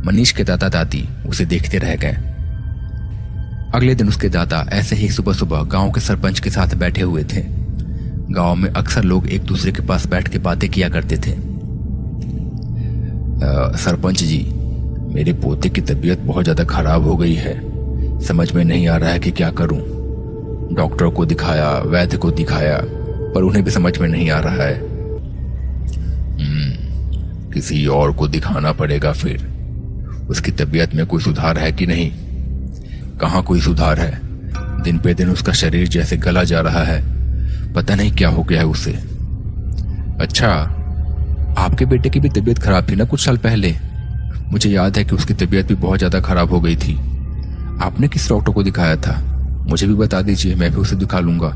मनीष के दादा दादी उसे देखते रह गए। अगले दिन उसके दादा ऐसे ही सुबह सुबह गांव के सरपंच के साथ बैठे हुए थे। गांव में अक्सर लोग एक दूसरे के पास बैठ के बातें किया करते थे। सरपंच जी, मेरे पोते की तबीयत बहुत ज्यादा खराब हो गई है। समझ में नहीं आ रहा है कि क्या करूं। डॉक्टर को दिखाया, वैद्य को दिखाया, पर उन्हें भी समझ में नहीं आ रहा है। किसी और को दिखाना पड़ेगा फिर। उसकी तबीयत में कोई सुधार है कि नहीं? कहाँ कोई सुधार है? दिन पे दिन उसका शरीर जैसे गला जा रहा है। पता नहीं क्या हो गया है उसे। अच्छा, आपके बेटे की भी तबीयत खराब थी ना कुछ साल पहले? मुझे याद है कि उसकी तबीयत भी बहुत ज्यादा खराब हो गई थी। आपने किस डॉक्टर को दिखाया था? मुझे भी बता दीजिए, मैं भी उसे दिखा लूंगा।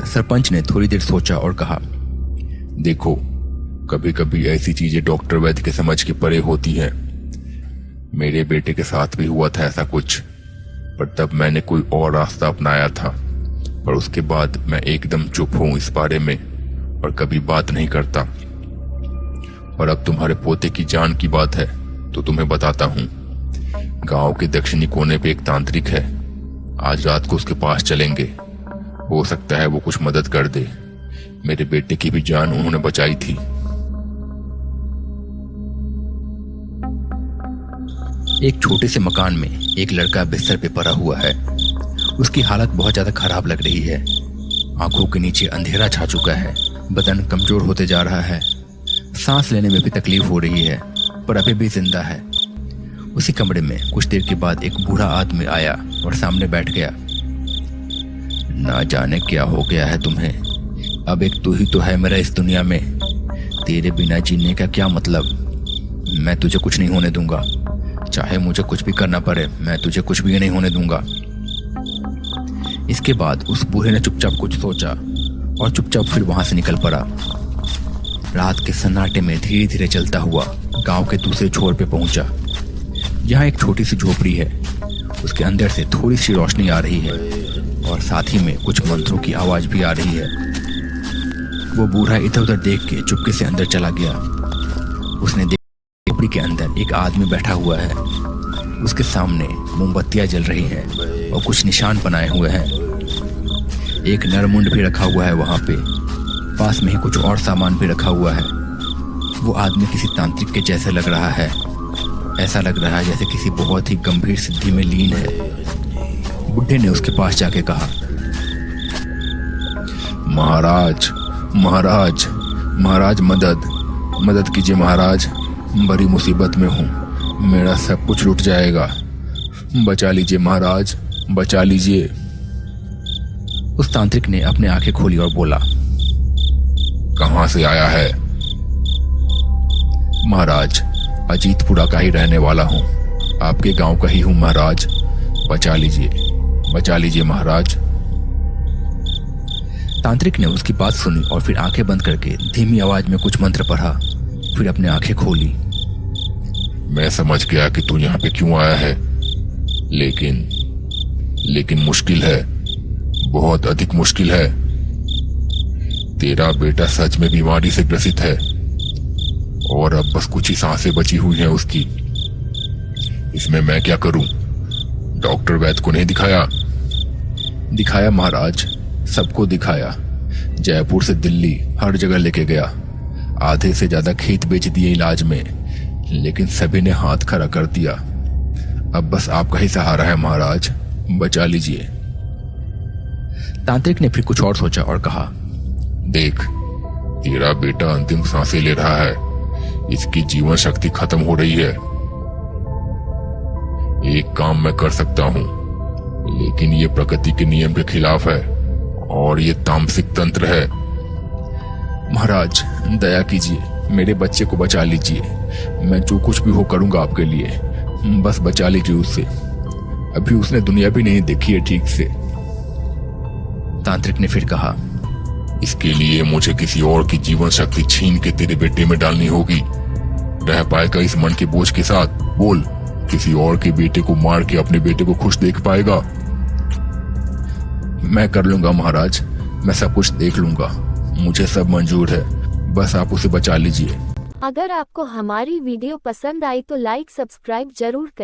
सरपंच ने थोड़ी देर सोचा और कहा, देखो, कभी कभी ऐसी चीजें डॉक्टर वैद्य के समझ के परे होती हैं। मेरे बेटे के साथ भी हुआ था ऐसा कुछ, पर तब मैंने कोई और रास्ता अपनाया था। पर उसके बाद मैं एकदम चुप हूं इस बारे में और कभी बात नहीं करता। और अब तुम्हारे पोते की जान की बात है तो तुम्हें बताता हूं। गांव के दक्षिणी कोने पे एक तांत्रिक है। आज रात को उसके पास चलेंगे। हो सकता है वो कुछ मदद कर दे। मेरे बेटे की भी जान उन्होंने बचाई थी। एक छोटे से मकान में एक लड़का बिस्तर पे पड़ा हुआ है। उसकी हालत बहुत ज्यादा खराब लग रही है। आंखों के नीचे अंधेरा छा चुका है। बदन कमजोर होते जा रहा है। सांस लेने में भी तकलीफ हो रही है, पर अभी भी जिंदा है। उसी कमरे में कुछ देर के बाद एक बूढ़ा आदमी आया और सामने बैठ गया। ना जाने क्या हो गया है तुम्हें। अब एक तू ही तो है मेरा इस दुनिया में। तेरे बिना जीने का क्या मतलब। मैं तुझे कुछ नहीं होने दूंगा। चाहे मुझे कुछ भी करना पड़े, मैं तुझे कुछ भी नहीं होने दूंगा। इसके बाद उस बूढ़े ने चुपचाप कुछ सोचा और चुपचाप फिर वहां से निकल पड़ा। रात के सन्नाटे में धीरे धीरे चलता हुआ गांव के दूसरे छोर पे पहुंचा। यहाँ एक छोटी सी झोपड़ी है। उसके अंदर से थोड़ी सी रोशनी आ रही है और साथ ही में कुछ मंत्रों की आवाज भी आ रही है। वो बूढ़ा इधर उधर देख के चुपके से अंदर चला गया। उसने झोपड़ी के अंदर एक आदमी बैठा हुआ है। उसके सामने मोमबत्तियां जल रही हैं और कुछ निशान बनाए हुए हैं। एक नरमुंड भी रखा हुआ है वहां पे। पास में ही कुछ और सामान भी रखा हुआ है। वो आदमी किसी तांत्रिक के जैसे लग रहा है। ऐसा लग रहा है जैसे किसी बहुत ही गंभीर सिद्धि में लीन है। बुढ़े ने उसके पास जाके कहा, महाराज महाराज महाराज, मदद कीजिए महाराज। बड़ी मुसीबत में हूँ। मेरा सब कुछ लुट जाएगा। बचा लीजिए महाराज, बचा लीजिए। उस तांत्रिक ने अपनी आंखें खोली और बोला, कहां से आया है? महाराज, अजीतपुरा का ही रहने वाला हूँ। आपके गांव का ही हूँ महाराज। बचा लीजिए महाराज। तांत्रिक ने उसकी बात सुनी और फिर आंखें बंद करके धीमी आवाज में कुछ मंत्र पढ़ा। फिर अपने आंखें खोली। मैं समझ गया कि तू यहाँ पे क्यों आया है, लेकिन मुश्किल है, बहुत अधिक मुश्किल है। तेरा बेटा सच में बीमारी से ग्रसित है और अब बस कुछ ही सांसें बची हुई हैं उसकी। इसमें मैं क्या करूं? डॉक्टर वैद्य को नहीं दिखाया? दिखाया महाराज, सबको दिखाया। जयपुर से दिल्ली हर जगह लेके गया। आधे से ज्यादा खेत बेच दिए इलाज में, लेकिन सभी ने हाथ खड़ा कर दिया। अब बस आपका ही सहारा है महाराज, बचा लीजिए। तांत्रिक ने फिर कुछ और सोचा और कहा, देख, तेरा बेटा अंतिम सांसें ले रहा है। इसकी जीवन शक्ति खत्म हो रही है। एक काम मैं कर सकता हूँ, लेकिन ये प्रकृति के नियम के खिलाफ है और ये तामसिक तंत्र है। महाराज, दया कीजिए, मेरे बच्चे को बचा लीजिए। मैं जो कुछ भी हो करूंगा आपके लिए, बस बचा लीजिए उससे। अभी उसने दुनिया भी नहीं देखी है ठीक से। तांत्रिक ने फिर कहा, इसके लिए मुझे किसी और की जीवन शक्ति छीन के तेरे बेटे में डालनी होगी। रह पाएगा इस मन के बोझ के साथ? बोल, किसी और के बेटे को मार के अपने बेटे को खुश देख पाएगा? मैं कर लूंगा महाराज, मैं सब कुछ देख लूंगा। मुझे सब मंजूर है, बस आप उसे बचा लीजिए। अगर आपको हमारी वीडियो पसंद आई तो लाइक सब्सक्राइब जरूर करें।